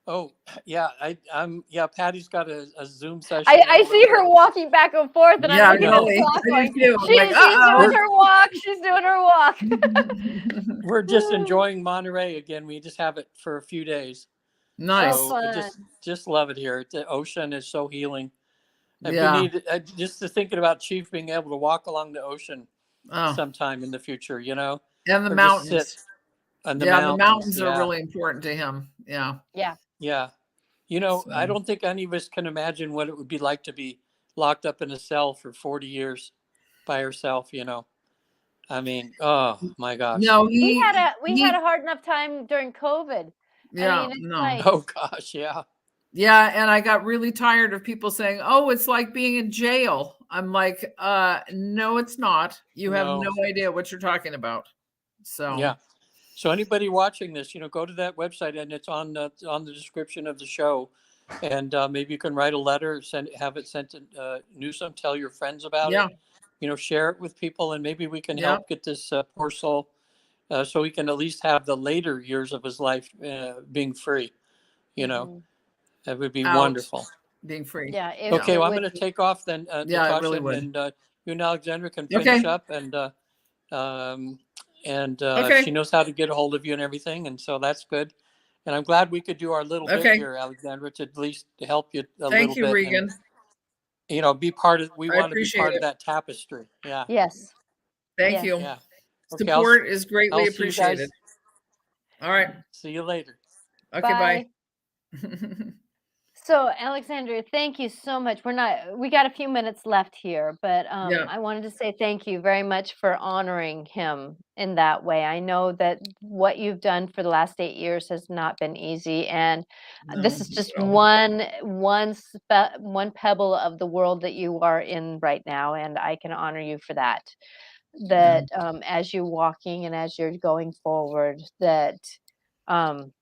Oh, yeah. Patty's got a Zoom session. I see her walking back and forth, and I'm looking at the clock going, she's doing her walk. We're just enjoying Monterey again. We just have it for a few days. Nice. Oh, So I fun. just love it here. The ocean is so healing. Yeah. Just thinking about Chief being able to walk along the ocean Oh. sometime in the future, And the or mountains. just sit on the the mountains yeah. are really important to him. Yeah. Yeah. Yeah. I don't think any of us can imagine what it would be like to be locked up in a cell for 40 years by herself, I mean, oh my gosh. No, we had a hard enough time during COVID. Yeah. I mean, it's No. like, Oh gosh, yeah. Yeah, and I got really tired of people saying, "Oh, it's like being in jail." I'm like, no, it's not. You have no idea what you're talking about. So Yeah. So anybody watching this, go to that website, and it's on the description of the show, and maybe you can write a letter, have it sent to Newsom, tell your friends about Yeah. it, share it with people, and maybe we can Yeah. help get this poor soul, so he can at least have the later years of his life being free. Mhm. That would be Out wonderful. being free. Yeah, Okay, it well, I'm would going to be. take off then, Yeah, it Natasha, really would. and you and Alexandra can Okay. finish up, um, and Okay. she knows how to get a hold of you and everything, and so that's good. And I'm glad we could do our little bit Okay. here, Alexandra, to at least help you a Thank little you, bit, Regan. and be part of. We I want to be appreciate part of it. that tapestry. Yeah, Yes. Thank Yes. you. yeah. Okay, Support is I'll greatly see you guys. appreciated. All right. See you later. Okay, bye. So, Alexandria, thank you so much. We got a few minutes left here, but Yeah. I wanted to say thank you very much for honoring him in that way. I know that what you've done for the last 8 years has not been easy, and this No, is just no. one pebble of the world that you are in right now, and I can honor you for that. That as you're walking and as you're going forward, that um,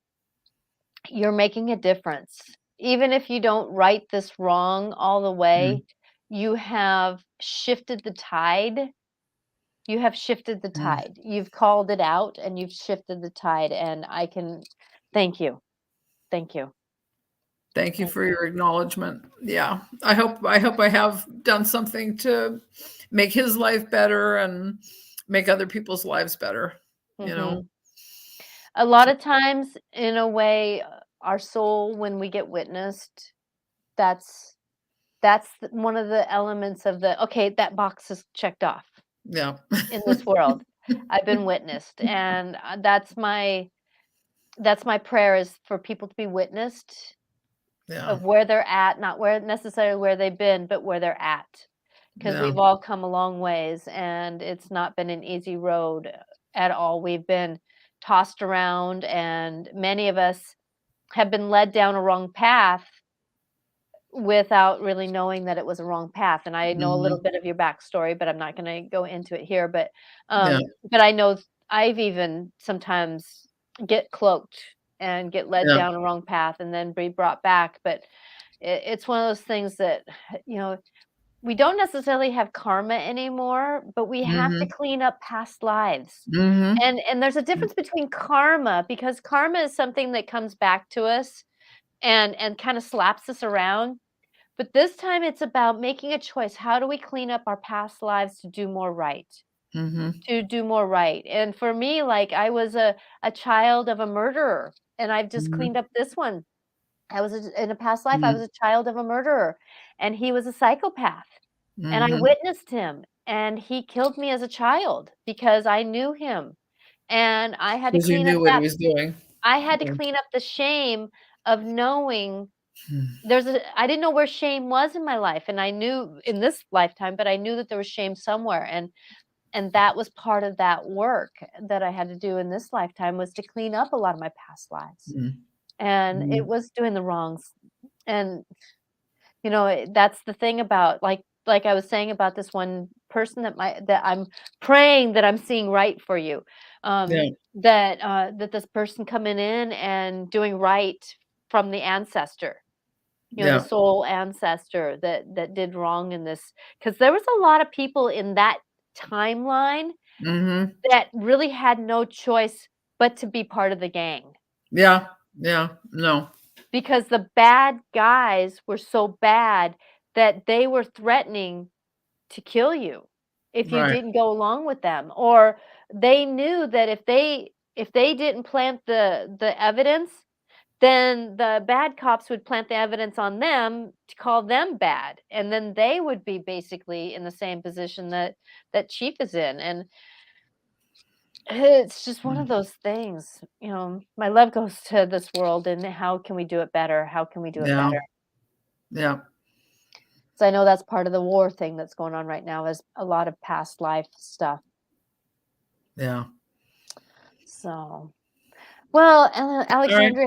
you're making a difference. Even if you don't right this wrong all the way, you have shifted the tide. You have shifted the tide. You've called it out and you've shifted the tide. And I can thank you. Thank you. Thank you Thank for you. your acknowledgement. Yeah. I hope I have done something to make his life better and make other people's lives better. You know. A lot of times, in a way, our soul, when we get witnessed, that's one of the elements of okay, that box is checked off Yeah. in this world. I've been witnessed, and that's my prayer, is for people to be witnessed Yeah. of where they're at, not where necessarily where they've been, but where they're at. Because Yeah. we've all come a long ways, and it's not been an easy road at all. We've been tossed around, and many of us have been led down a wrong path without really knowing that it was a wrong path. And I know a little bit of your backstory, but I'm not going to go into it here. But Yeah. I know I've even sometimes get cloaked and get led Yeah. down a wrong path and then be brought back. But it's one of those things that, we don't necessarily have karma anymore, but we have to clean up past lives. Mm-hmm. And there's a difference between karma, because karma is something that comes back to us and kind of slaps us around. But this time it's about making a choice. How do we clean up our past lives to do more right? Mm-hmm. To do more right. And for me, like, I was a child of a murderer, and I've just cleaned up this one. In a past life, I was a child of a murderer, and he was a psychopath. And I witnessed him, and he killed me as a child because I knew him. And I had to Because you clean up knew what he was doing. I had to clean up the shame of knowing I didn't know where shame was in my life, and I knew in this lifetime, but I knew that there was shame somewhere, and that was part of that work that I had to do in this lifetime, was to clean up a lot of my past lives. And it was doing the wrongs. And that's the thing about, like I was saying about this one person that I'm praying that I'm seeing right for you. Yeah. That this person coming in and doing right from the ancestor, the soul ancestor that did wrong in this, because there was a lot of people in that timeline that really had no choice but to be part of the gang, Yeah. Yeah. No. because the bad guys were so bad that they were threatening to kill you if you Right. didn't go along with them, or they knew that if they didn't plant the evidence, then the bad cops would plant the evidence on them to call them bad, and then they would be basically in the same position that Chief is in. And it's just one of those things. My love goes to this world, and how can we do it better? How can we do it Yeah. better? Yeah. So I know that's part of the war thing that's going on right now, is a lot of past life stuff. Yeah. So, well, Alexandria,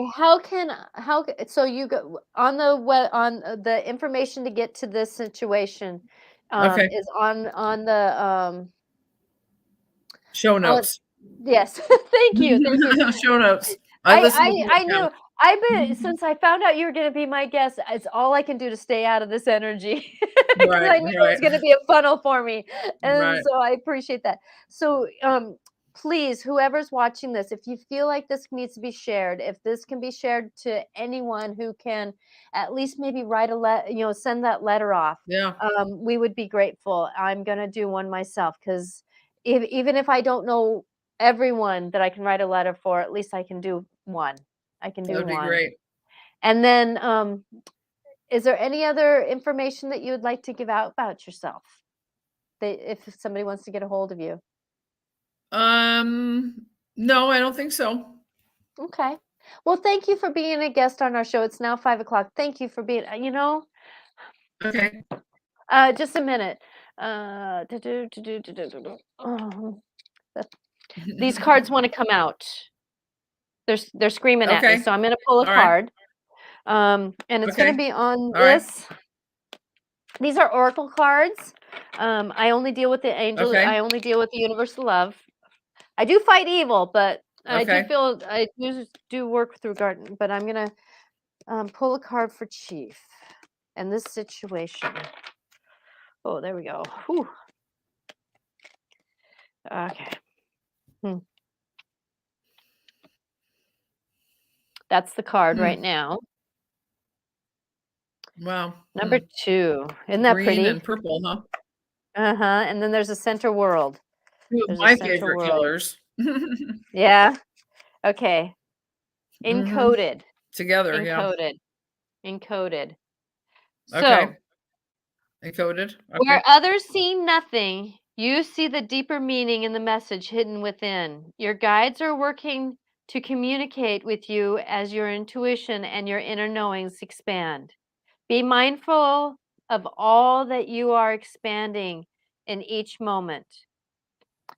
so you go on the information to get to this situation, Okay. is on the Show on notes. Yes. Thank you. Thank you. Show notes. I listen to I both knew. I've been since I found out you were gonna be my guest, it's all I can do to stay out of this energy because Right, I knew it was right, gonna be a funnel for me, and right. so I appreciate that. So, please, whoever's watching this, if you feel like this needs to be shared, if this can be shared to anyone who can at least maybe write a send that letter off, Yeah, we would be grateful. I'm gonna do one myself because even if I don't know everyone that I can write a letter for, at least I can do one. I can that do would be one. great. And then, is there any other information that you would like to give out about yourself? If somebody wants to get a hold of you. No, I don't think so. Okay. Well, thank you for being a guest on our show. It's now 5 o'clock. Thank you for being, Okay. just a minute. Oh, these cards want to come out. They're screaming at me. Okay. So I'm going to pull a All right. card. And it's going Okay. to be on All right. this. These are oracle cards. I only deal with the angels. Okay. I only deal with the universal love. I do fight evil, but I do Okay. feel I do work through garden. But I'm gonna pull a card for Chief and this situation. Oh, there we go. Whew. Okay. That's the card Hmm. right now. Wow. Number 2. Isn't that Green pretty? and purple, huh? Uh-huh. And then there's a center world. 2 of There's a my center favorite world. colors. Yeah. Okay. Mhm. Encoded. Together, yeah. Encoded. Okay. So, Encoded. Okay. where others see nothing, you see the deeper meaning in the message hidden within. Your guides are working to communicate with you as your intuition and your inner knowings expand. Be mindful of all that you are expanding in each moment.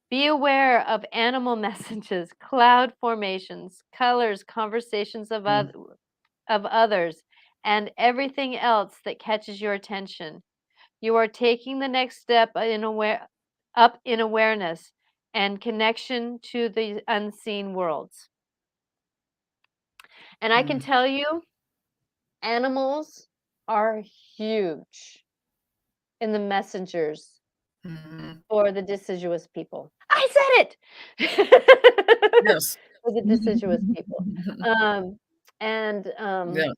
Be aware of animal messages, cloud formations, colors, conversations Mm. of others, and everything else that catches your attention. You are taking the next step up in awareness and connection to the unseen worlds. And I can Mm. tell you, animals are huge in the messengers Mhm. for the deciduous people. I said it! Yes. For the deciduous people. Um, and um, Yeah.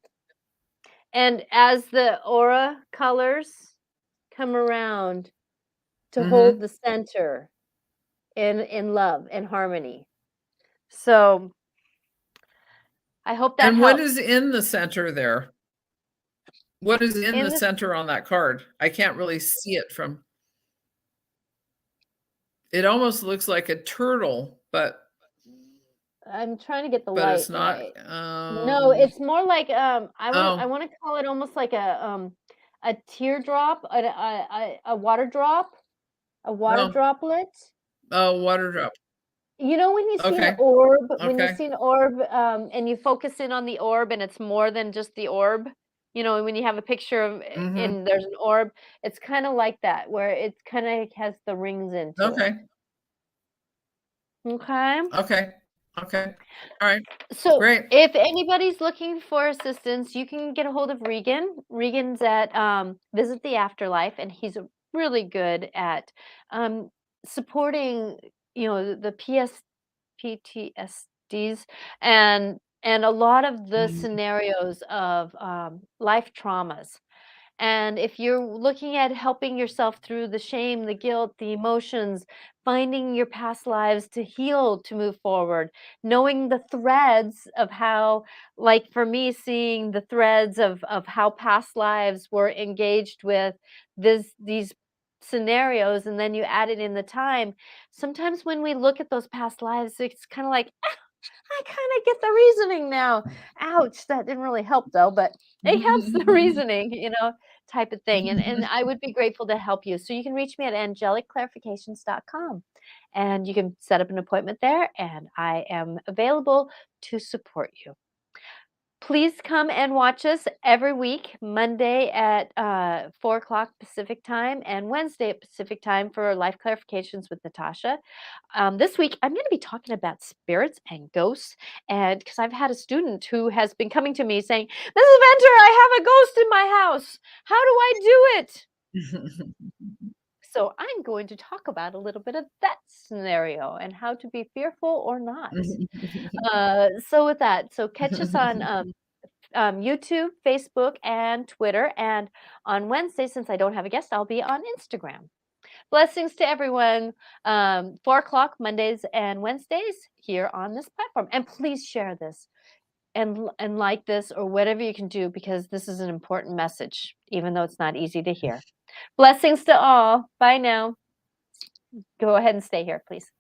and as the aura colors come around to hold Mhm. the center in love and harmony. So I hope that And what helps. is in the center there? What is in the In this, center on that card? I can't really see it from it almost looks like a turtle, I'm trying to get the but light it's not. right. No, it's more like I Oh, want to call it almost like a teardrop, a water no. droplet. Oh, water drop. You know when you see an Okay. orb, Okay. and you focus in on the orb and it's more than just the orb? You know, when you have a picture of Mhm. and there's an orb, it's kind of like that where it's kind of has the rings into it. Okay. Okay? Okay. Okay. All right. So, Great. if anybody's looking for assistance, you can get a hold of Regan. Regan's at Visit the Afterlife, and he's really good at supporting, the PTSDs and a lot of the Mhm. scenarios of life traumas. And if you're looking at helping yourself through the shame, the guilt, the emotions, finding your past lives to heal, to move forward, knowing the threads of how, like for me, seeing the threads of how past lives were engaged with these scenarios, and then you added in the time. Sometimes when we look at those past lives, it's kind of like, I kind of get the reasoning now. Ouch, that didn't really help though, but it helps the reasoning, type of thing. And I would be grateful to help you. So you can reach me at angelicclarifications.com and you can set up an appointment there and I am available to support you. Please come and watch us every week, Monday at 4 o'clock Pacific time and Wednesday at Pacific time for Life Clarifications with Natasha. This week, I'm going to be talking about spirits and ghosts. And because I've had a student who has been coming to me saying, Mrs. Venter, I have a ghost in my house. How do I do it? So I'm going to talk about a little bit of that scenario and how to be fearful or not. So with that, so catch us on YouTube, Facebook, and Twitter. And on Wednesday, since I don't have a guest, I'll be on Instagram. Blessings to everyone. 4 o'clock Mondays and Wednesdays here on this platform. And please share this and like this or whatever you can do, because this is an important message, even though it's not easy to hear. Blessings to all. Bye now. Go ahead and stay here, please.